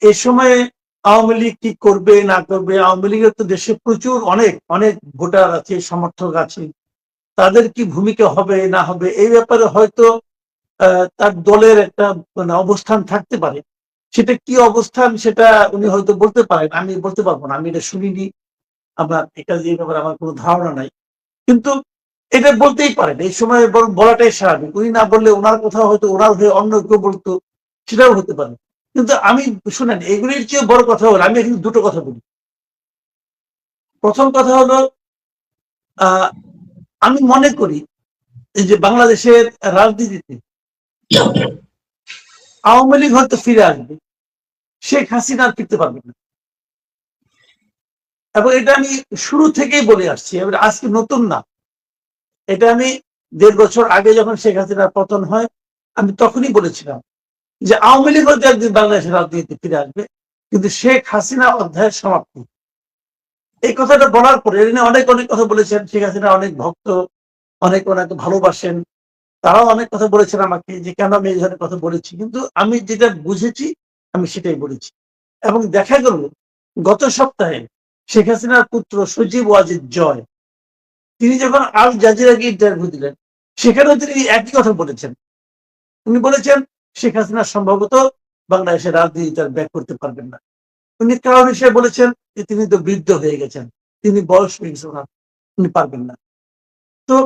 এই সময়ে আওয়ামী লীগ কি করবে না করবে, আওয়ামী লীগের তো দেশে প্রচুর অনেক অনেক ভোটার আছে, সমর্থক আছে, তাদের কি ভূমিকা হবে না হবে এই ব্যাপারে হয়তো তার দলের একটা মানে অবস্থান থাকতে পারে। সেটা কি অবস্থান সেটা উনি হয়তো বলতে পারেন, আমি বলতে পারবো না, আমি এটা শুনিনি। আমার এটা এই ব্যাপারে আমার কোনো ধারণা নাই। কিন্তু এটা বলতেই পারেন, এই সময় বরং বলাটাই স্বাভাবিক। উনি না বললে ওনার কথা হয়তো ওনার হয়ে অন্য কেউ বলতো, সেটাও হতে পারে। কিন্তু আমি শুনেন, এগুলির চেয়ে বড় কথা হলো, আমি এখানে দুটো কথা বলি। প্রথম কথা হলো, আমি মনে করি এই যে বাংলাদেশের রাজনীতিতে আওয়ামী লীগ হয়তো ফিরে আসবে, শেখ হাসিনা আর ফিরতে পারবে না। এবং এটা আমি শুরু থেকেই বলে আসছি, এবার আজকে নতুন না। এটা আমি 1.5 বছর আগে যখন শেখ হাসিনার পতন হয়, আমি তখনই বলেছিলাম যে আওয়ামী লীগ হয়তো একদিন বাংলাদেশের রাজনীতিতে ফিরে আসবে, কিন্তু শেখ হাসিনা অধ্যায়ের সমাপ্তি। এই কথাটা বলার পরে অনেক অনেক কথা বলেছেন, শেখ হাসিনা অনেক ভক্ত, অনেক ওনাকে ভালোবাসেন, তারাও অনেক কথা বলেছেন আমাকে যে কেন আমি এই ধরনের কথা বলেছি। কিন্তু আমি যেটা বুঝেছি আমি সেটাই বলেছি। এবং দেখা গেল গত সপ্তাহে শেখ হাসিনার পুত্র সজীব ওয়াজিদ জয়, তিনি যখন আল জাজিরাকে ইন্টারভিউ দিলেন, সেখানেও তিনি একই কথা বলেছেন। উনি বলেছেন শেখ হাসিনা সম্ভবত বাংলাদেশের রাজনীতি আর ব্যাক করতে পারবেন না। উনি কারণ হিসেবে বলেছেন যে তিনি তো বৃদ্ধ হয়ে গেছেন, তিনি বয়স হয়ে গেছে ওনার, উনি পারবেন না। তো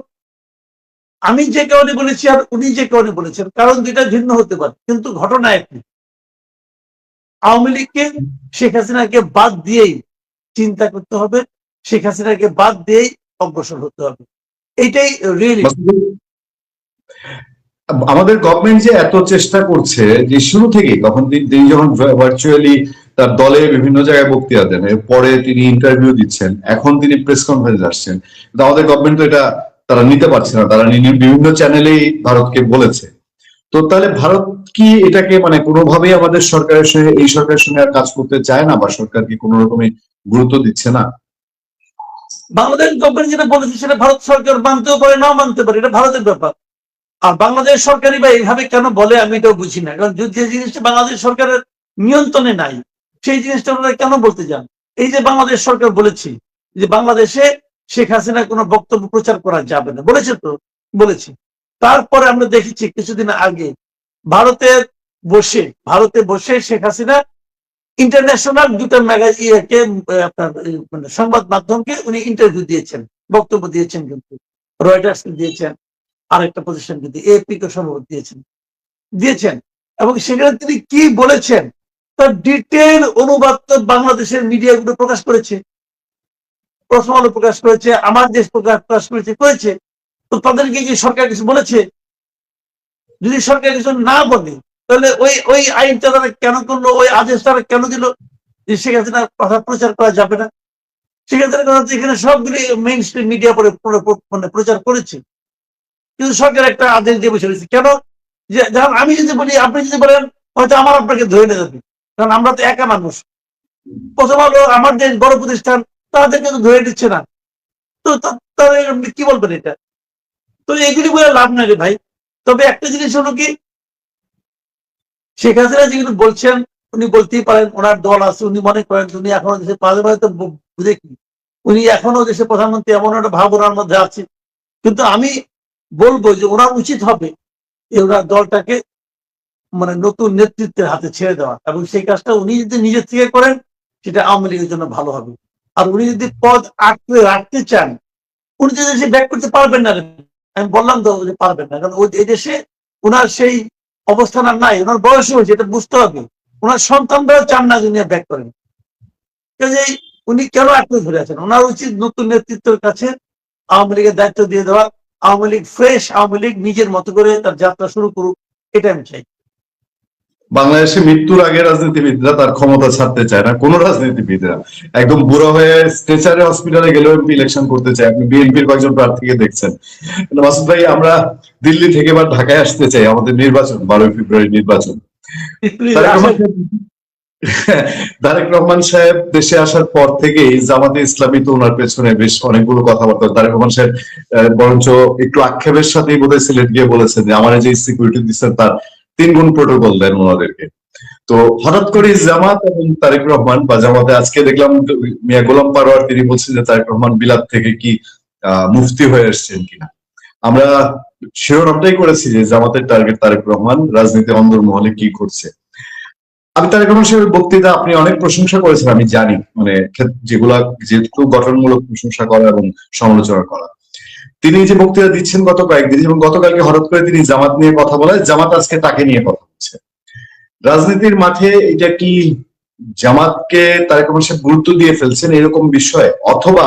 আমি যে কারণে বলেছি আর উনি যে কারণে বলেছেন, কারণ দুইটা ভিন্ন হতে পারে, কিন্তু ঘটনা একই। আওয়ামী লীগকে শেখ হাসিনাকে বাদ দিয়েই চিন্তা করতে হবে, শেখ হাসিনাকে বাদ দিয়েই অগ্রসর হতে হবে, এইটাই রিয়েলি। আমাদের গভর্নমেন্ট যে এত চেষ্টা করছে যে শুরু থেকেই, তখন তিনি যখন ভার্চুয়ালি তার দলে বিভিন্ন জায়গায় বক্তৃতা দেন, পরে তিনি ইন্টারভিউ দিচ্ছেন, এখন তিনি প্রেস কনফারেন্স আসছেন, কিন্তু আমাদের গভর্নমেন্ট তো এটা তারা নিতে পারছে না। তারা বিভিন্ন চ্যানেলেই ভারতকে বলেছে। তো তাহলে ভারত কি এটাকে মানে কোনোভাবেই আমাদের সরকারের সঙ্গে, এই সরকারের সঙ্গে আর কাজ করতে চায় না, বা সরকার কি কোনো রকমই গুরুত্ব দিচ্ছে না? বাংলাদেশ গভর্নমেন্ট যেটা বলেছে সেটা ভারত সরকার মানতেও পারে, নাও মানতে পারে, এটা ভারতের ব্যাপার। আর বাংলাদেশ সরকারই বা এইভাবে কেন বলে আমি এটাও বুঝি না, কারণ যে জিনিসটা বাংলাদেশ সরকারের নিয়ন্ত্রণে নাই সেই জিনিসটা ওনারা কেন বলতে যান। এই যে বাংলাদেশ সরকার বলেছে যে বাংলাদেশে শেখ হাসিনার কোনো বক্তব্য প্রচার করা যাবে না, বলেছে তো, বলেছে। তারপরে আমরা দেখেছি কিছুদিন আগে ভারতে বসে শেখ হাসিনা ইন্টারন্যাশনাল দুটো ম্যাগাজিনকে, আপনার মানে সংবাদ মাধ্যমকে উনি ইন্টারভিউ দিয়েছেন, বক্তব্য দিয়েছেন, কিন্তু রয়টার্স দিয়েছেন, আরেকটা প্রতিষ্ঠান কিন্তু এপি কে সম্ভবত দিয়েছেন। এবং সেখানে তিনি কি বলেছেন তার ডিটেল অনুবাদ তো বাংলাদেশের মিডিয়াগুলো প্রকাশ করেছে, প্রথম আলো প্রকাশ করেছে, আমার দেশ প্রকাশ করেছে। তো তাদেরকে কি সরকার কিছু বলেছে? যদি সরকার কিছু না বলে তাহলে ওই আইনটা তারা কেন করলো, ওই আদেশ তারা কেন দিল যে শেখ হাসিনার কথা প্রচার করা যাবে না? শেখ হাসিনার কথা এখানে সবগুলি মেইন স্ট্রিম মিডিয়া মানে প্রচার করেছে, কিন্তু সরকার একটা আদেশ দিয়ে বসে রয়েছে। কেন? যে যখন আমি যদি বলি, আপনি যদি বলেন, হয়তো আমার আপনাকে ধরে নিয়ে যাবে, কারণ আমরা তো একা মানুষ। প্রথম আলো আমার দেশ বড় প্রতিষ্ঠান, তাদেরকে তো ধরে নিচ্ছে না। তো তাহলে কি বলবেন এটা? তো এগুলি বলে লাভ নাই রে ভাই। তবে একটা জিনিস হলো কি, শেখ হাসিনা যেগুলো বলছেন উনি বলতেই পারেন, ওনার দল আছে, উনি মনে করেন উনি এখনো দেশের পাশাপাশি তো বুঝে কি উনি এখনো দেশের প্রধানমন্ত্রী, এমন একটা ভাবনার মধ্যে আছে। কিন্তু আমি বলবো যে ওনার উচিত হবে যে ওনার দলটাকে মানে নতুন নেতৃত্বের হাতে ছেড়ে দেওয়া, এবং সেই কাজটা উনি যদি নিজের থেকে করেন সেটা আওয়ামী লীগের জন্য ভালো হবে। আর উনি যদি পদ আঁকড়ে রাখতে চান, উনি যদি দেশে ব্যাক করতে পারবেন না, আমি বললাম তো যে পারবেন না, কারণ ওই দেশে ওনার সেই অবস্থান আর নাই, ওনার বয়স হয়েছে, এটা বুঝতে হবে। ওনার সন্তানরাও চান না যিনি ব্যাক করেন। কাজেই উনি কেন আঁকড়ে ধরে আছেন? ওনার উচিত নতুন নেতৃত্বের কাছে আওয়ামী লীগের দায়িত্ব দিয়ে দেওয়া, আওয়ামী লীগ ফ্রেশ, আওয়ামী লীগ নিজের মতো করে তার যাত্রা শুরু করুক, এটা আমি চাই। বাংলাদেশে মৃত্যুর আগে রাজনীতিবিদরা তার ক্ষমতা ছাড়তে চায় না, কোন রাজনীতিবিদরা। একদম বুড়ো হয়ে স্ট্রেচারে হসপিটালে গেলেও এমপি ইলেকশন করতে চায়। আপনি বিএনপির কয়েকজন প্রার্থীকে দেখছেন। মাসুদ ভাই, আমরা দিল্লি থেকে এবার ঢাকায় আসতে চাই, আমাদের নির্বাচন 12 ফেব্রুয়ারি নির্বাচন। তারেক রহমান সাহেব দেশে আসার পর থেকেই জামাতে ইসলামী তো ওনার পেছনে বেশ অনেকগুলো কথাবার্তা। তারেক রহমান সাহেব বরঞ্চ একটু আক্ষেপের সাথেই বোধহয় সিলেট গিয়ে বলেছেন যে আমার যে সিকিউরিটি দিচ্ছেন তার 3 গুণ প্রোটোকল দেন ওনাদেরকে। তো হঠাৎ করে জামাত এবং তারেক রহমান বা জামাতে আজকে দেখলাম মিয়া গোলাম পারোয়ার তিনি বলছেন যে তারেক রহমান বিলাত থেকে কি মুফতি হয়ে এসেছেন কিনা। আমরা শিরোনামটাই করেছি যে জামাতের টার্গেট তারেক রহমান, রাজনীতি অন্দরমহলে কি করছে। আমি তারেক রহমান সাহেবের বক্তৃতা আপনি অনেক প্রশংসা করেছেন, আমি জানি, মানে যেগুলা যেহেতু গঠনমূলক প্রশংসা করা এবং সমালোচনা করা। তিনি যে বক্তৃতা দিচ্ছেন গত কয়েকদিন এবং গতকালকে হঠাৎ করে তিনি জামাত নিয়ে কথা বলায় জামাত আজকে তাকে নিয়ে কথা বলছে। রাজনীতির মাঠে এটা কি জামাতকে তারেক রহমান সাহেব গুরুত্ব দিয়ে ফেলছেন এরকম বিষয়, অথবা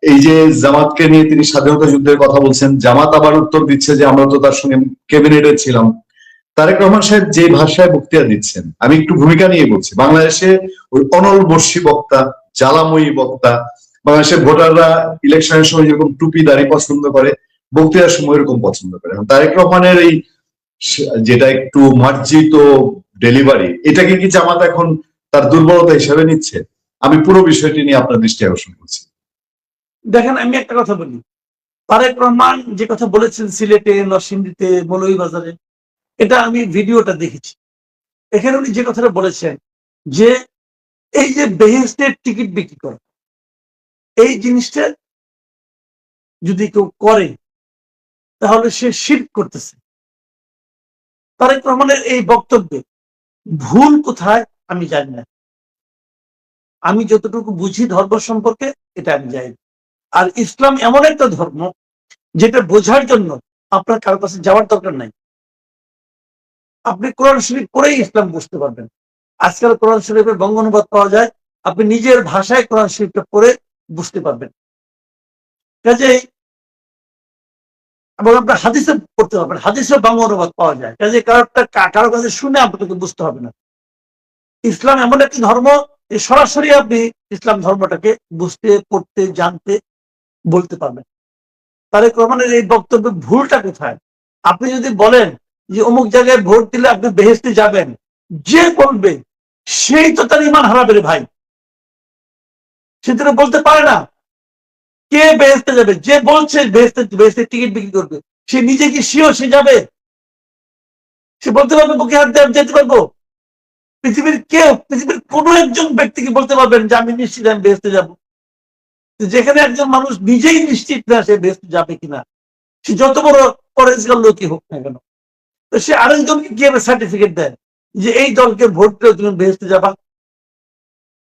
এই যে জামাতকে নিয়ে তিনি স্বাধীনতা যুদ্ধের কথা বলছেন, জামাত আবার উত্তর দিচ্ছে যে আমরা তো তার সঙ্গে ক্যাবিনেটে ছিলাম। তারেক রহমান সাহেব যে ভাষায় বক্তৃতা দিচ্ছেন, আমি একটু ভূমিকা নিয়ে বলছি, বাংলাদেশে ওই অনলবর্ষী বক্তা, জ্বালাময়ী বক্তা, বাংলাদেশের ভোটাররা ইলেকশনের সময় যেরকম টুপি দাড়ি পছন্দ করে, বক্তৃতার সময় এরকম পছন্দ করে। তারেক রহমানের এই যেটা একটু মার্জিত ডেলিভারি, এটাকে কি জামাত এখন তার দুর্বলতা হিসেবে নিচ্ছে? আমি পুরো বিষয়টি নিয়ে আপনার দৃষ্টি আকর্ষণ করছি। দেখেন, আমি একটা কথা বলি, তারেক রহমান যে কথা বলেছেন সিলেটে, নরসিংদীতে, মৌলভীবাজারে, এটা আমি ভিডিওটা দেখেছি। এখানে উনি যে কথাটা বলেছেন যে এই যে বেহেশতের টিকিট বিক্রি করে, এই জিনিসটা যদি কেউ করে তাহলে সে শিরক করতেছে। তারেক রহমানের এই বক্তব্যে ভুল কোথায় আমি জানি না। আমি যতটুকু বুঝি ধর্ম সম্পর্কে এটা আমি জানি। আর ইসলাম এমন একটা ধর্ম যেটা বোঝার জন্য আপনার কারো কাছে যাওয়ার দরকার নাই। আপনি কোরআন শরীফ পড়েই ইসলাম বুঝতে পারবেন। আজকাল কোরআন শরীফের বঙ্গ অনুবাদ পাওয়া যায়, আপনি নিজের ভাষায় কোরআন শরীফটা পড়ে বুঝতে পারবেন। কাজেই এবং আপনার হাদিসে পড়তে পারবেন, হাদিসের বঙ্গ অনুবাদ পাওয়া যায়। কাজে কারো কাছে শুনে আপনাকে বুঝতে হবে না। ইসলাম এমন একটি ধর্ম যে সরাসরি আপনি ইসলাম ধর্মটাকে বুঝতে, পড়তে, জানতে, বলতে পারবেন। তারেক রহমানের এই বক্তব্যে ভুলটা কোথায়? আপনি যদি বলেন যে অমুক জায়গায় ভোট দিলে আপনি বেহেশতে যাবেন, যে বলবে সেই তো তার ইমান হারাবে রে ভাই। সে তো বলতে পারে না কে বেহেশতে যাবে। যে বলছে বেহেশতে টিকিট বিক্রি করবে, সে নিজে কি সে যাবে? সে বলতে পারবে বুকে হাত দিয়ে যেতে পারবো? পৃথিবীর কোন একজন ব্যক্তিকে বলতে পারবেন যে আমি নিশ্চিত আমি বেহেশতে যাবো? যেখানে একজন মানুষ নিজেই নিশ্চিত না সে বেহেশতে যাবে কিনা, সে যত বড় পরেজগার লোকই হোক না কেন, তো সে আরেকজনকে কিভাবে সার্টিফিকেট দেয় যে এই দলকে ভোট দিলে তুমি বেহেশতে যাবা?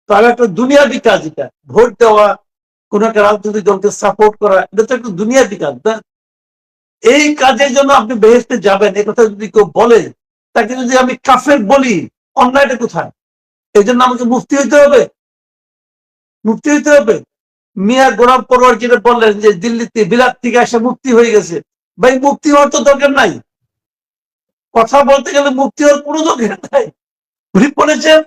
তাহলে একটা দুনিয়াবি কাজ এটা। ভোট দেওয়া, কোন একটা রাজনৈতিক দলকে সাপোর্ট করা, এটা তো একটা দুনিয়াবি কাজ না। এই কাজের জন্য আপনি বেহেশতে যাবেন এ কথা যদি কেউ বলে, তাকে যদি আমি কাফের বলি, অন্যায়টা কোথায়? এই জন্য আমাকে মুফতি হইতে হবে? মুফতি হইতে হবে? মিয়া গোলাম পরোয়ার যেটা বললেন যে দিল্লিতে বিলাত থেকে এসে মুফতি হয়ে গেছে, ভাই মুফতি হওয়ার তো দরকার নাই। কথা বলতে গেলে মুফতি হওয়ার কোনো দরকার নাই। উনি বলেছেন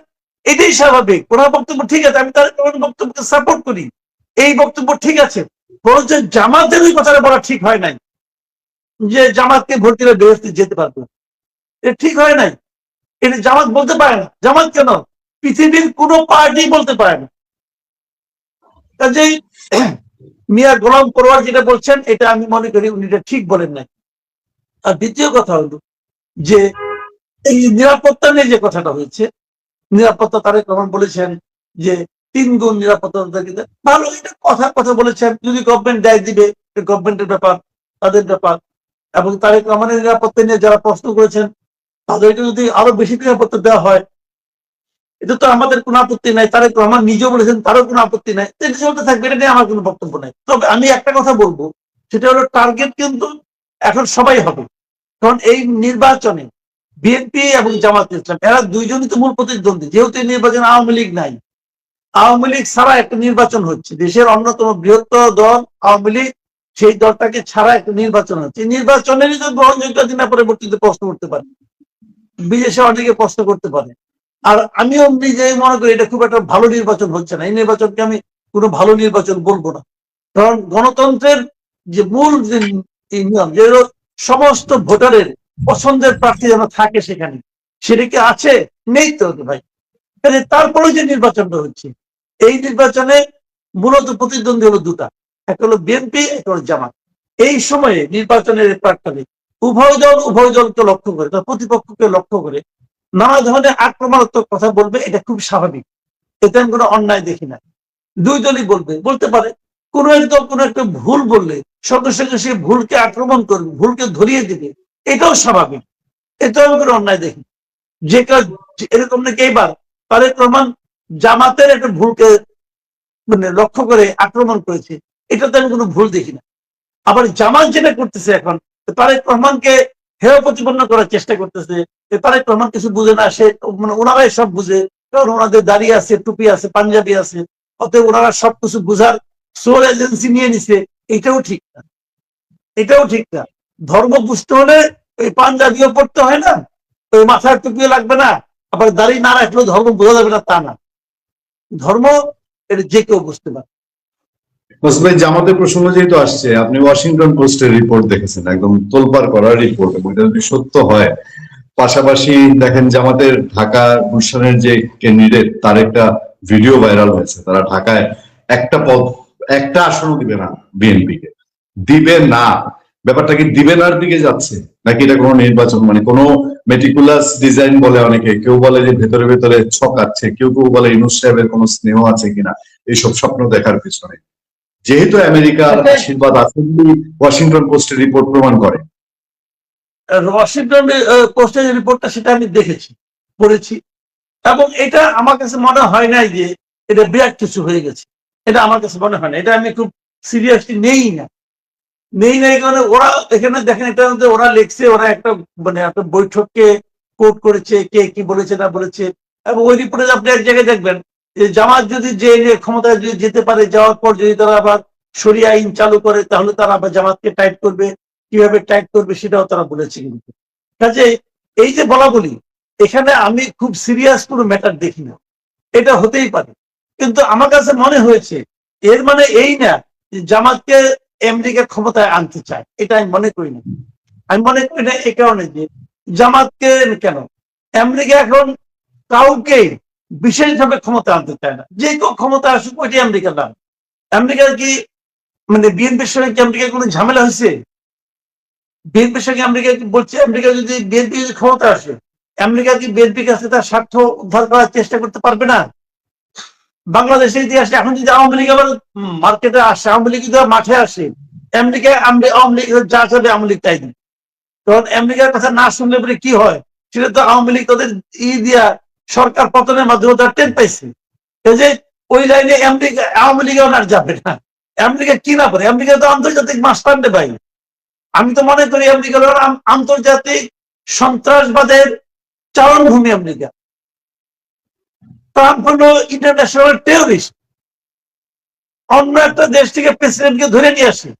এটাই স্বাভাবিক। ওনার বক্তব্য ঠিক আছে, আমি তার বক্তব্যকে সাপোর্ট করি, এই বক্তব্য ঠিক আছে। বরঞ্চ জামাতের ওই কথাটা বলা ঠিক হয় নাই যে জামাতকে ভোট দিলে বেহেশতে যেতে পারবে, এটা ঠিক হয় নাই। এটা জামাত বলতে পারে না। জামাত কেন, পৃথিবীর কোন পার্টি বলতে পারে না। কাজেই মিয়া গোলাম পরোয়ার যেটা বলছেন এটা আমি মনে করি উনি এটা ঠিক বলেন নাই। আর দ্বিতীয় কথা হলো যে এই নিরাপত্তা নিয়ে যে কথাটা হয়েছে, নিরাপত্তা তারেক রহমান বলেছেন যে 3 গুণ নিরাপত্তা ভালো, এটা কথা বলেছেন। যদি গভর্নমেন্ট দেয় দিবে, গভর্নমেন্টের ব্যাপার, তাদের ব্যাপার। এবং তারেক রহমানের নিরাপত্তা নিয়ে যারা প্রশ্ন করেছেন তাদেরকে যদি আরো বেশি নিরাপত্তা দেওয়া হয়, এটা তো আমাদের কোনো আপত্তি নাই। তারেক রহমান নিজেও বলেছেন তারও কোনো আপত্তি নাই, চলতে থাকবে, এটা নিয়ে আমার কোনো বক্তব্য নাই। তবে আমি একটা কথা বলবো, সেটা হলো টার্গেট কিন্তু এখন সবাই হবে। কারণ এই নির্বাচনে বিএনপি এবং জামাত ইসলাম এরা দুইজনই তো মূল প্রতিদ্বন্দ্বী। যেহেতু এই নির্বাচনে আওয়ামী লীগ নাই, আওয়ামী লীগ ছাড়া একটা নির্বাচন হচ্ছে, দেশের অন্যতম বৃহত্তর দল আওয়ামী লীগ, সেই দলটাকে ছাড়া একটা নির্বাচন হচ্ছে। নির্বাচনেরই তো গ্রহণযোগ্যতা দিন পরবর্তীতে প্রশ্ন করতে পারে, বিদেশে অনেকে প্রশ্ন করতে পারে। আর আমিও নিজেই মনে করি এটা খুব একটা ভালো নির্বাচন হচ্ছে না। এই নির্বাচনকে আমি কোনো ভালো নির্বাচন বলবো না। কারণ গণতন্ত্রের যে মূল যে নিয়ম, যে সমস্ত ভোটারের পছন্দের প্রার্থী যেন থাকে সেখানে, সেটা কি আছে? নেই তো ভাই। তারপরে যে নির্বাচনটা হচ্ছে, এই নির্বাচনে মূলত প্রতিদ্বন্দ্বী হলো দুটা, একটা হলো বিএনপি, একটা হলো জামাত। এই সময়ে নির্বাচনের প্রাক্কালে উভয় দলকে লক্ষ্য করে, প্রতিপক্ষকে লক্ষ্য করে নানা ধরনের আক্রমণাত্মক কথা বলবে, এটা খুব স্বাভাবিক, এতে আমি কোনো অন্যায় দেখি না। দুই দলই বলতে পারে। কোন একদল কোন একটা ভুল বললে সঙ্গে সঙ্গে সে ভুলকে আক্রমণ করবে, ভুলকে ধরিয়ে দিবে, এটাও স্বাভাবিক, এটাও আমি কোনো অন্যায় দেখি। যে কেউ এরকম নাকি এইবার তারেক রহমান জামাতের একটা ভুলকে মানে লক্ষ্য করে আক্রমণ করেছে, এটাতে আমি কোনো ভুল দেখি না। আবার জামাত যেটা করতেছে এখন, তারেক রহমানকে হেয় প্রতিপন্ন করার চেষ্টা করতেছে, তারেক রহমান কিছু বুঝে না, সে মানে ওনারাই সব বুঝে, কারণ ওনাদের দাঁড়িয়ে আছে, টুপি আছে, পাঞ্জাবি আছে, অতএব ওনারা সবকিছু বুঝার সোল এজেন্সি নিয়ে নিছে। এটাও ঠিক না, এটাও ঠিক না। ধর্ম বুঝতে হলে ওই পাঞ্জাবিও পড়তে হয় না, ওই মাথার টুপিও লাগবে না, আবার দাড়ি না রাখলেও ধর্ম বোঝা যাবে না তা না। ধর্ম এটা যে কেউ বুঝতে পারে। ভাই, জামাতের প্রসঙ্গ যেহেতু আসছে, আপনি ওয়াশিংটন পোস্টের রিপোর্ট দেখেছেন, একদম তোলপাড় করা রিপোর্ট, এবং এটা যদি সত্য হয়, পাশাপাশি দেখেন জামাতের ঢাকা গুলশানের যে ক্যান্ডিডেট, তার একটা ভিডিও ভাইরাল হয়েছে, তারা ঢাকায় একটা আসনও দিবে না বিএনপি কে, দিবে না। ব্যাপারটা কি দিবে নার দিকে যাচ্ছে, নাকি এটা কোনো নির্বাচন, মানে কোনো মেটিকুলাস ডিজাইন বলে অনেকে, কেউ বলে যে ভেতরে ভেতরে ছক আছে, কেউ কেউ বলে ইউনূস সাহেবের কোনো স্নেহ আছে কিনা এইসব স্বপ্ন দেখার পিছনে, যেহেতু আমেরিকার আশীর্বাদ আছে বলে ওয়াশিংটন পোস্টের রিপোর্ট প্রমাণ করে। ওয়াশিংটন পোস্টের রিপোর্টটা সেটা আমি দেখেছি, পড়েছি, এবং এটা আমার কাছে মনে হয় নাই যে এটা বিরাট কিছু হয়ে গেছে। এটা আমার কাছে মনে হয় না, এটা আমি খুব সিরিয়াসলি নেই না, এই কারণে ওরা এখানে দেখেন, এটা ওরা লিখছে, ওরা একটা মানে একটা বৈঠককে কোট করেছে, কে কি বলেছে না বলেছে, এবং ওই রিপোর্টে আপনি এক জায়গায় দেখবেন যে জামাত যদি যে ক্ষমতায় যদি যেতে পারে, যাওয়ার পর যদি তারা আবার শরিয়া আইন চালু করে, তাহলে তারা আবার জামাতকে টাইট করবে, কিভাবে টাইট করবে সেটাও তারা বলেছে। কিন্তু কাজে এই যে বলা বলি, এখানে আমি খুব সিরিয়াস কোনো ম্যাটার দেখি না, এটা হতেই পারে। কিন্তু আমার কাছে মনে হয়েছে এর মানে এই না যে জামাতকে আমেরিকা ক্ষমতায় আনতে চায়, এটা আমি মনে করি না। আমি মনে করি না এই কারণে যে জামাতকে কেন আমেরিকা এখন কাউকে বিশেষভাবে ক্ষমতা আনতে চায় না, যে কেউ ক্ষমতা আসুক ওইটাই আমেরিকার নাম। আমেরিকার কি মানে বিএনপির সঙ্গে কি আমেরিকার কোনো ঝামেলা হয়েছে? বিএনপির সঙ্গে আমেরিকা কি বলছে, আমেরিকা যদি বিএনপি যদি ক্ষমতা আসে, আমেরিকা কি বিএনপির কাছে তার স্বার্থ উদ্ধার করার চেষ্টা করতে পারবে না? বাংলাদেশের ইতিহাসে এখন যদি আওয়ামী লীগ আবার মার্কেটে আসে, আওয়ামী লীগ যদি মাঠে আসে, আমেরিকায় আওয়ামী লীগ যা চাবে আওয়ামী লীগ তাই দিবে। তখন আমেরিকার কথা না শুনলে পরে কি হয়, সেটা তো আওয়ামী লীগ তাদের দিয়া সরকার পতনের মাধ্যমে তারা টের পাইছে। এই যে ওই লাইনে আওয়ামী লীগ আর যাবে না। আমেরিকা কি না পারে, আমেরিকা তো আন্তর্জাতিক মাস্টারডে ভাই। আমি তো মনে করি আমেরিকা হলো আন্তর্জাতিক সন্ত্রাসবাদের চারণভূমি। আমেরিকা ট্রাম্প হলো ইন্টারন্যাশনাল টেরোরিস্ট, অন্য একটা দেশ থেকে প্রেসিডেন্টকে ধরে নিয়ে আসে।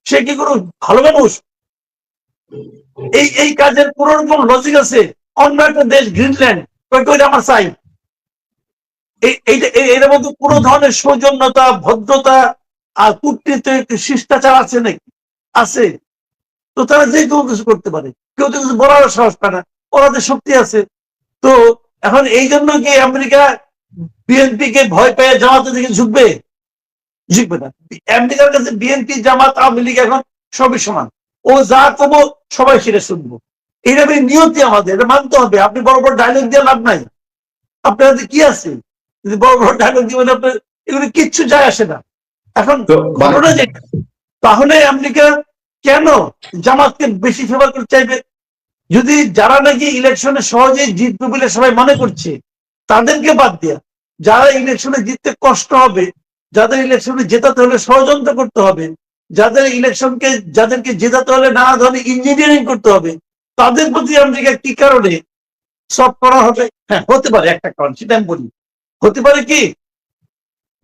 সে কি কোনো ভালো মানুষ? এই কাজের পুরো রকম লজিক আছে। অন্য একটা দেশ গ্রিনল্যান্ড আমার চাই, এর মধ্যে পুরো ধরনের সৌজন্যতা, ভদ্রতা আর কূটনীতিক শিষ্টাচার আছে নাকি? আছে। তো তারা যে কেউ কিছু করতে পারে, কেউ তো কিছু বলার সাহস পায় না, ওরাদের শক্তি আছে। তো এখন এই জন্য কি আমেরিকা বিএনপি কে ভয় পেয়ে জামাতের দিকে ঝুঁকবে? ঝুঁকবে না। আমেরিকার কাছে বিএনপি, জামাত, আওয়ামী লীগ এখন সবই সমান। ও যা করবো সবাই সেটা শুনবো, এইভাবে নিয়তি আমাদের, এটা মানতে হবে। আপনি বড় বড় ডায়লগ দিয়ে লাভ নাই। আপনার হাতে কি আছে যদি বড় বড় ডায়লগ দিয়ে, আপনার এগুলো কিচ্ছু যায় আসে না। এখন ঘটনা যেটা, তাহলে আমেরিকা কেন জামাতকে বেশি ফেভার করতে চাইবে? যদি যারা নাকি ইলেকশনে সহজেই জিতবে বলে সবাই মনে করছে, তাদেরকে বাদ দেয়া যারা ইলেকশনে জিততে কষ্ট হবে, যাদের ইলেকশনে জেতাতে হলে ষড়যন্ত্র করতে হবে, যাদেরকে জেতাতে হলে নানা ধরনের ইঞ্জিনিয়ারিং করতে হবে, তাদের প্রতি আমেরিকা কি কারণে সব করা হবে? হ্যাঁ, হতে পারে একটা কারণ, সেটা আমি বলি। হতে পারে কি,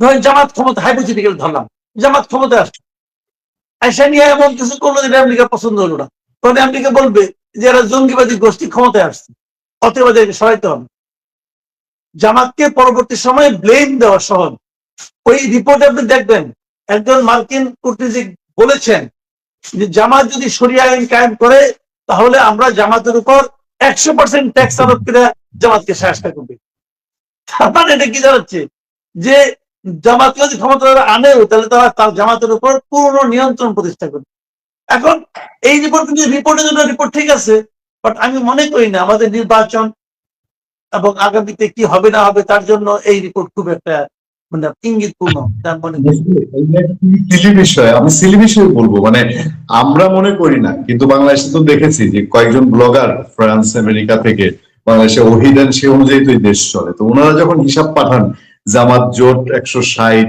ধরেন জামাত ক্ষমতা, হাইপোথেটিক্যাল ধরলাম, জামাত ক্ষমতা আসছে, আইসা নিয়ে এমন কিছু করলো যেটা আমেরিকা পছন্দ হলো না, তখন আমেরিকা বলবে যে এরা জঙ্গিবাদী গোষ্ঠী ক্ষমতায় আসছে, অতএব এদেরকে সরাইতে হবে। জামাতকে পরবর্তী সময়ে ব্লেম দেওয়া সহজ। ওই রিপোর্টে আপনি দেখবেন একজন মার্কিন কূটনীতিক বলেছেন যে জামাত যদি শরিয়া আইন কায়েম করে, তাহলে আমরা জামাতের উপর 100% ট্যাক্স আরোপ করে জামাতকে সাহায্য করবে। তার মানে এটা কি দাঁড়াচ্ছে যে জামাত যদি ক্ষমতা আনেও, তাহলে তারা তার জামাতের উপর পূর্ণ নিয়ন্ত্রণ প্রতিষ্ঠা করবে। এখন এই রিপোর্ট কিন্তু রিপোর্টের জন্য রিপোর্ট ঠিক আছে, বাট আমি মনে করি না আমাদের নির্বাচন এবং আগামীতে কি হবে না হবে তার জন্য এই রিপোর্ট খুব একটা মানে ইঙ্গিতপূর্ণ মনে করি। সিলি বিষয়, আমি সিলি বিষয় বলবো, মানে আমরা মনে করি না, কিন্তু বাংলাদেশে তো দেখেছি যে কয়েকজন ব্লগার ফ্রান্স আমেরিকা থেকে বাংলাদেশে অভিধান সে অনুযায়ী তো দেশ চলে, তো ওনারা যখন হিসাব পাঠান জামাত জোট 160,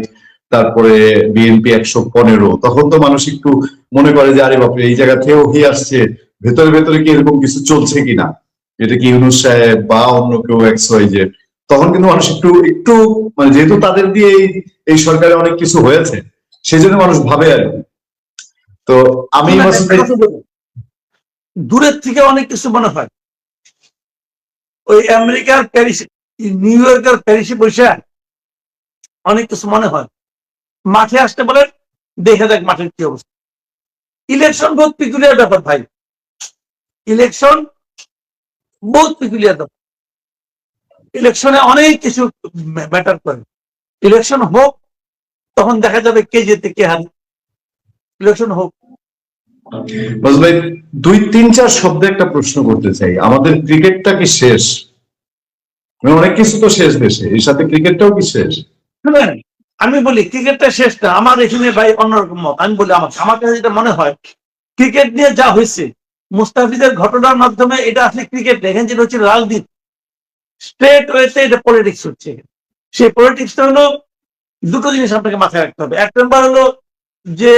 তারপরে বিএনপি 115, তখন তো মানুষ একটু মনে করে যে আরে বাপরে এই জায়গা থেকে ওহি আসছে, ভেতরে ভেতরে কি এরকম কিছু চলছে কিনা, এটা কি ইউনূস সাহেব বা অন্য কেউ XYZ। তখন কিন্তু মানুষ একটু একটু মানে যেহেতু তাদের দিয়ে এই সরকারে অনেক কিছু হয়েছে সেজন্য মানুষ ভাবে আর কি। তো আমি দূরের থেকে অনেক কিছু মনে হয়, ওই আমেরিকার প্যারিস নিউ ইয়র্কের প্যারিসে বসে অনেক কিছু মনে হয়, মাঠে আসতে বলেন দেখে দেখ মাঠের কি অবস্থা। ইলেকশন বহুত পিকুলিয়ার ব্যাপার ভাই, ইলেকশন বহুত পিকুলিয়ার ব্যাপার, ইলেকশনে অনেক কিছু ম্যাটার করে। ইলেকশন হোক তখন দেখা যাবে কে জেতে কে হারে, ইলেকশন হোক। ভাই 2-3-4 শব্দে একটা প্রশ্ন করতে চাই, আমাদের ক্রিকেটটা কি শেষ? অনেক কিছু তো শেষ দেশে, এর সাথে ক্রিকেটটাও কি শেষ? আমি বলি ক্রিকেটটা শেষ না, আমার এখানে ভাই অন্যরকম মত। আমি বলি আমার কাছে যেটা মনে হয় ক্রিকেট নিয়ে যা হয়েছে মুস্তাফিজের ঘটনার মাধ্যমে, এটা আসলে ক্রিকেট এখানে যেটা হচ্ছে রাজনীতি, স্ট্রেট ওয়েতে এটা পলিটিক্স হচ্ছে। সেই পলিটিক্সটা হলো দুটো জিনিস আপনাকে মাথায় রাখতে হবে। এক নম্বর হলো যে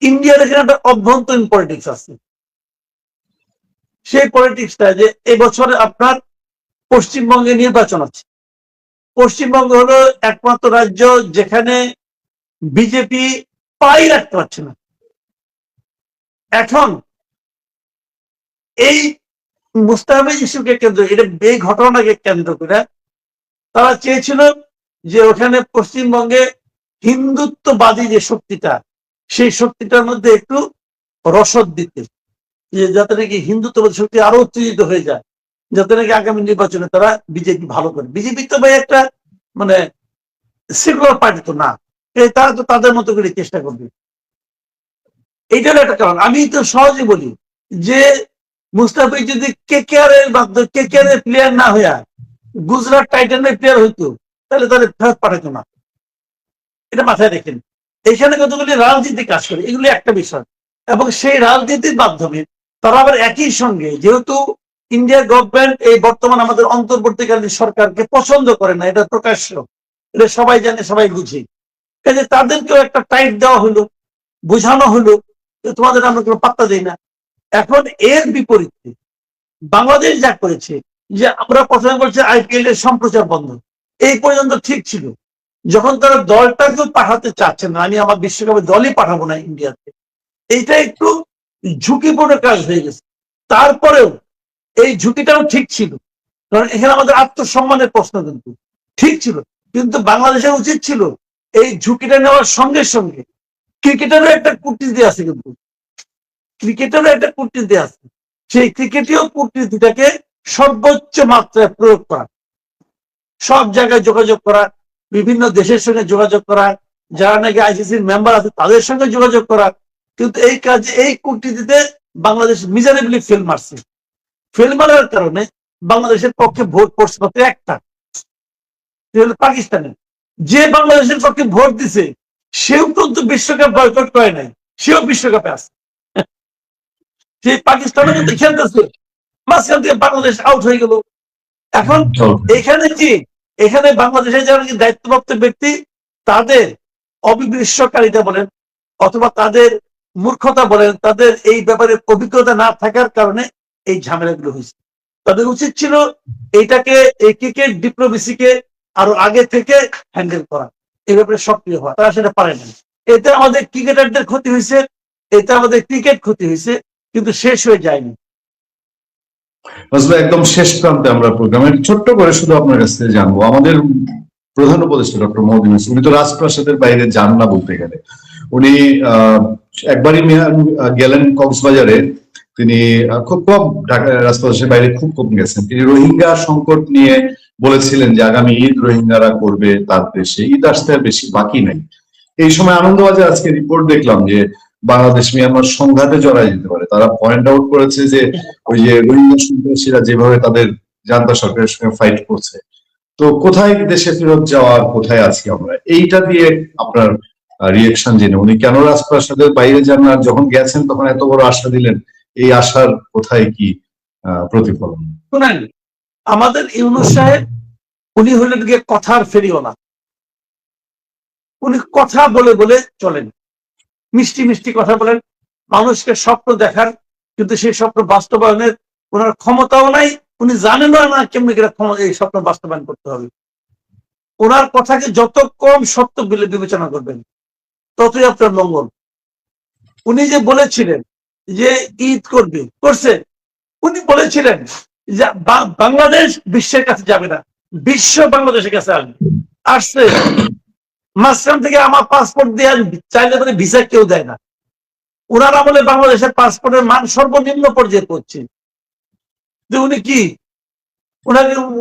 ইন্ডিয়ার এখানে একটা অভ্যন্তরীণ পলিটিক্স আছে, সেই পলিটিক্সটা যে এবছরে আপনার পশ্চিমবঙ্গে নির্বাচন আছে। পশ্চিমবঙ্গ হলো একমাত্র রাজ্য যেখানে বিজেপি পাই রাখতে পারছে না। এখন এই মুস্তাফিজ ইস্যুকে কেন্দ্র, এটা এই ঘটনাকে কেন্দ্র করে তারা চেয়েছিল যে ওখানে পশ্চিমবঙ্গে হিন্দুত্ববাদী যে শক্তিটা, সেই শক্তিটার মধ্যে একটু রসদ দিতে, যে যাতে নাকি হিন্দুত্ববাদী শক্তি আরো উত্তেজিত হয়ে যায়, যাতে নাকি আগামী নির্বাচনে তারা বিজেপি ভালো করে। বিজেপি তো ভাই একটা মানে সেকুলার পার্টি তো না, তারা তো তাদের মতো করে চেষ্টা করবে। এইটার একটা কারণ। আমি তো সহজে বলি যে মুস্তাফিজ যদি কেকেআর এর মাধ্যমে কেকেআর এর প্লেয়ার না হইয়া গুজরাট টাইটানের প্লেয়ার হইতো তাহলে তাদের ফেরত পাঠাতো না। এটা মাথায় রেখেন। এখানে কতগুলি রাজনীতি কাজ করে, এগুলি একটা বিষয়। এবং সেই রাজনীতির মাধ্যমে তারা আবার একই সঙ্গে, যেহেতু ইন্ডিয়ার গভর্নমেন্ট এই বর্তমান আমাদের অন্তর্বর্তীকালীন সরকারকে পছন্দ করে না, এটা প্রকাশ্য, এটা সবাই জানে, সবাই বুঝে, কাজে তাদেরকেও একটা টাইট দেওয়া হলো, বোঝানো হলো তোমাদের আমরা কোনো পাত্তা দিই না। এখন এর বিপরীতে বাংলাদেশ যা করেছে, যে আমরা প্রথমে বলছি IPL এর সম্প্রচার বন্ধ, এই পর্যন্ত ঠিক ছিল। যখন তারা দলটাকেও পাঠাতে চাচ্ছে না, আমি আমার বিশ্বকাপে দলই পাঠাবো না ইন্ডিয়াতে, এইটা একটু ঝুঁকিপূর্ণ কাজ হয়ে গেছে। তারপরেও এই ঝুঁকিটাও ঠিক ছিল, কারণ এখানে আমাদের আত্মসম্মানের প্রশ্ন কিন্তু ঠিক ছিল। কিন্তু বাংলাদেশের উচিত ছিল এই ঝুঁকিটা নেওয়ার সঙ্গে সঙ্গে ক্রিকেটেরও একটা কূটনীতি আছে, কিন্তু ক্রিকেটেরও একটা কূটনীতি আছে, সেই ক্রিকেটীয় কূটনীতিটাকে সর্বোচ্চ মাত্রায় প্রয়োগ করা, সব জায়গায় যোগাযোগ করা, বিভিন্ন দেশের সঙ্গে যোগাযোগ করা, যারা নাকি ICCর মেম্বার আছে তাদের সঙ্গে যোগাযোগ করা। কিন্তু এই কাজে এই কূটনীতিতে বাংলাদেশ মিজারেবলি ফেল মারছে। ফেল মারার কারণে বাংলাদেশের পক্ষে ভোট পড়ছে মাত্র একটা, পাকিস্তানে। যে বাংলাদেশের পক্ষে ভোট দিছে সেও কিন্তু বিশ্বকাপ বয়কট করে নাই, সেও বিশ্বকাপে আছে। সেই পাকিস্তানে কিন্তু খেলতেছে, মাঝখান থেকে বাংলাদেশ আউট হয়ে গেল। এখন এখানে কি, এখানে বাংলাদেশের যারা দায়িত্বপ্রাপ্ত ব্যক্তি তাদের অবিমৃষ্যকারিতা বলেন অথবা তাদের মূর্খতা বলেন, তাদের এই ব্যাপারে অভিজ্ঞতা না থাকার কারণে এই ঝামেলাগুলো হয়েছে। তাদের উচিত ছিল এইটাকে, এই ক্রিকেট ডিপ্লোমেসিকে আরো আগে থেকে হ্যান্ডেল করা, এই ব্যাপারে সক্রিয় হওয়া। তারা সেটা পারে না। এতে আমাদের ক্রিকেটারদের ক্ষতি হয়েছে, এতে আমাদের ক্রিকেট ক্ষতি হয়েছে, কিন্তু শেষ হয়ে যায়নি। একদম শেষ প্রান্তে আমরা প্রোগ্রামের ছোট্ট করে শুধু আপনার কাছ থেকে জানবো, আমাদের প্রধান উপদেষ্টা ডক্টর মোহাম্মদ ইউনূস, উনি তো রাজপ্রাসাদের বাইরে যান না বলতে গেলে। উনি একবারই গেলেন কক্সবাজারে, তিনি খুব কম ঢাকা রাজপ্রাসাদের বাইরে খুব কম গেছেন। তিনি রোহিঙ্গা সংকট নিয়ে বলেছিলেন যে আগামী ঈদ রোহিঙ্গারা করবে তার দেশে, ঈদ আসতে আর বেশি বাকি নাই। এই সময় আনন্দবাজার আজকে রিপোর্ট দেখলাম যে বাংলাদেশ মিয়ানমার সংঘাতে জড়ায় যেতে পারে। তারা পয়েন্ট আউট করেছে যে ওই যে রোহিঙ্গা সন্ত্রাসীরা যেভাবে তাদের জান্তা সরকারের সঙ্গে ফাইট করছে, তো কোথায় দেশে ফেরত যাওয়ার, কোথায় আছি আমরা, এইটা দিয়ে আপনার রিয়েকশন জেনে উনি কেন রাজপ্রাসাদের বাইরে যান না, যখন গেছেন তখন এত বড় আশা দিলেন, এই আশার কোথায় কি প্রতিফলন? শুনেন, আমাদের ইউনূস সাহেব উনি হলেন গিয়ে কথার ফেরিওয়ালা। উনি কথা বলে বলে চলেন, মিষ্টি মিষ্টি কথা বলেন, মানুষকে স্বপ্ন দেখার, কিন্তু সেই স্বপ্ন বাস্তবায়নের ওনার ক্ষমতাও নাই, উনি জানেনও না কেমনি এই স্বপ্ন বাস্তবায়ন করতে হবে। ওনার কথাকে যত কম সত্য বলে বিবেচনা করবেন ততই আপনার মঙ্গল। উনি যে বলেছিলেন যে ঈদ করবে, করছে। উনি বলেছিলেন যে বাংলাদেশ বিশ্বের কাছে যাবে না, বিশ্ব বাংলাদেশের কাছে আসবে, আসছে। মাঝখান থেকে আমার পাসপোর্ট দিয়ে চাইলে মানে ভিসা কেউ দেয় না। ওনার আমলে বাংলাদেশের পাসপোর্টের মান সর্বনিম্ন পর্যায়ে পড়ছে। যে উনি কি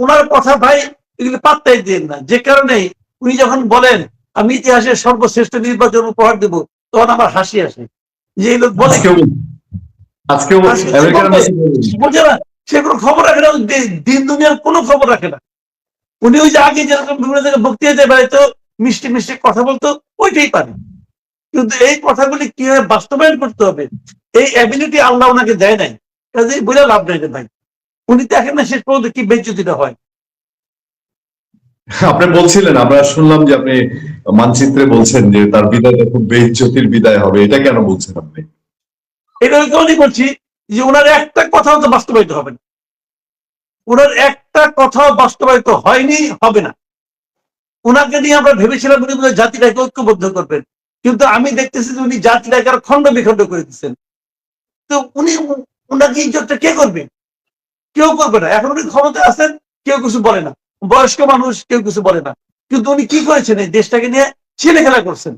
ওনার কথা ভাই এগুলি পাত্তাই দেন না, যে কারণে উনি যখন বলেন আমি ইতিহাসের সর্বশ্রেষ্ঠ নির্বাচন উপহার দেব, তখন আমার হাসি আসে যে এই লোক বলে বোঝে না, সে কোনো খবর রাখে না, দিন দুনিয়ার কোনো খবর রাখে না। উনি ওই যে আগে যেরকম বিভিন্ন জায়গায় বক্তৃতা বেড়াইতো, মিষ্টি মিষ্টি কথা বলতো, ওইটাই পারে। কিন্তু এই কথাগুলি কিভাবে বাস্তবায়ন করতে হবে এই অ্যাবিলিটি আল্লাহ ওনাকে দেয় নাই, কাজে বলে লাভ নাই রে ভাই। উনি দেখেন না শেষ পর্যন্ত কি বেজ্জতিটা হয়। আপনি বলছিলেন, আমরা শুনলাম যে আপনি মানচিত্রে বলছেন যে তার বিদায়টা খুব বেইজ্জতির বিদায় হবে, এটা কেন বলছেন আপনি? এটা কারণেই বলছি যে ওনার একটা কথাও তো বাস্তবায়িত হবে না, ওনার একটা কথাও বাস্তবায়িত হয়নি, হবে না। ওনাকে নিয়ে আমরা ভেবেছিলাম উনি জাতিটাকে ঐক্যবদ্ধ করবেন, কিন্তু আমি দেখতেছি যে উনি জাতিটাকে আর খণ্ড বিখণ্ড করে দিচ্ছেন। তো উনি ওনাকে ইজ্জতটা কে করবে? কেউ করবে না। এখন উনি ক্ষমতায় আছেন, কেউ কিছু বলে না, বয়স্ক মানুষ, কেউ কিছু বলে না। কিন্তু উনি কি করেছেন? এই দেশটাকে নিয়ে ছেলে খেলা করছেন,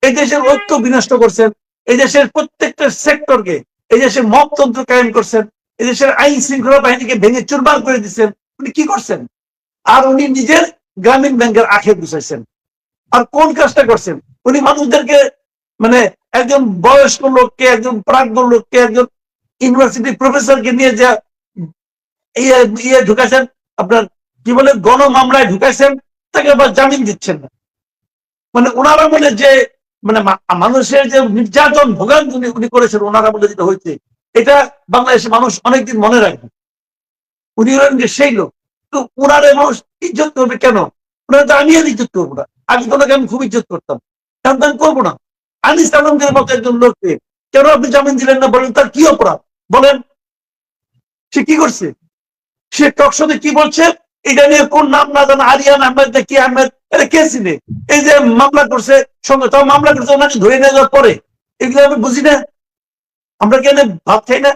এই দেশের ঐক্য বিনষ্ট করছেন, এই দেশের প্রত্যেকটা সেক্টরকে, এই দেশের মপতন্ত্র কায়েম করছেন, এই দেশের আইন শৃঙ্খলা বাহিনীকে ভেঙে চুরমার করে দিচ্ছেন। উনি কি করছেন? আর উনি নিজের গ্রামীণ ব্যাংকের আখে বুঝাইছেন। আর কোন কাজটা করছেন? উনি মানুষদেরকে মানে একজন বয়স্ক লোককে, একজন প্রাজ্ঞ লোককে, একজন ইউনিভার্সিটি প্রফেসরকে নিয়ে যা ইয়ে ঢুকাইছেন, আপনার কি বলে গণ মামলায় ঢুকাইছেন, তাকে আবার জামিন দিচ্ছেন না। মানে ওনারা বলে যে মানে মানুষের যে নির্যাতন ভোগান্তি উনি করেছেন, ওনারা বলে যেটা হয়েছে, এটা বাংলাদেশের মানুষ অনেকদিন মনে রাখবে। উনি হলেন যে সেই লোক। তো ওনারে মানুষ ইজ্জত করবে কেন? ওনারা তো আমি আর ইজ্জত করবো না। আগে তো ওনাকে আমি খুব ইজ্জত করতাম, কারণ আমি করবো না। আনিস আলমগীরের মতো একজন লোককে কেন আপনি জামিন দিলেন না? বলেন তার কি অপরাধ? বলেন সে কি করছে? সে টকশোতে কি বলছে এটা নিয়ে কোন নাম না জানা আরিয়ান আহমেদ না কি আহমেদ, এটা কে চিনে? এই যে মামলা করছে সঙ্গে, তাও মামলা করছে ওনাকে ধরে নিয়ে যাওয়ার পরে, এগুলো আমি বুঝি না। আমরা কেন ভাত খাই না?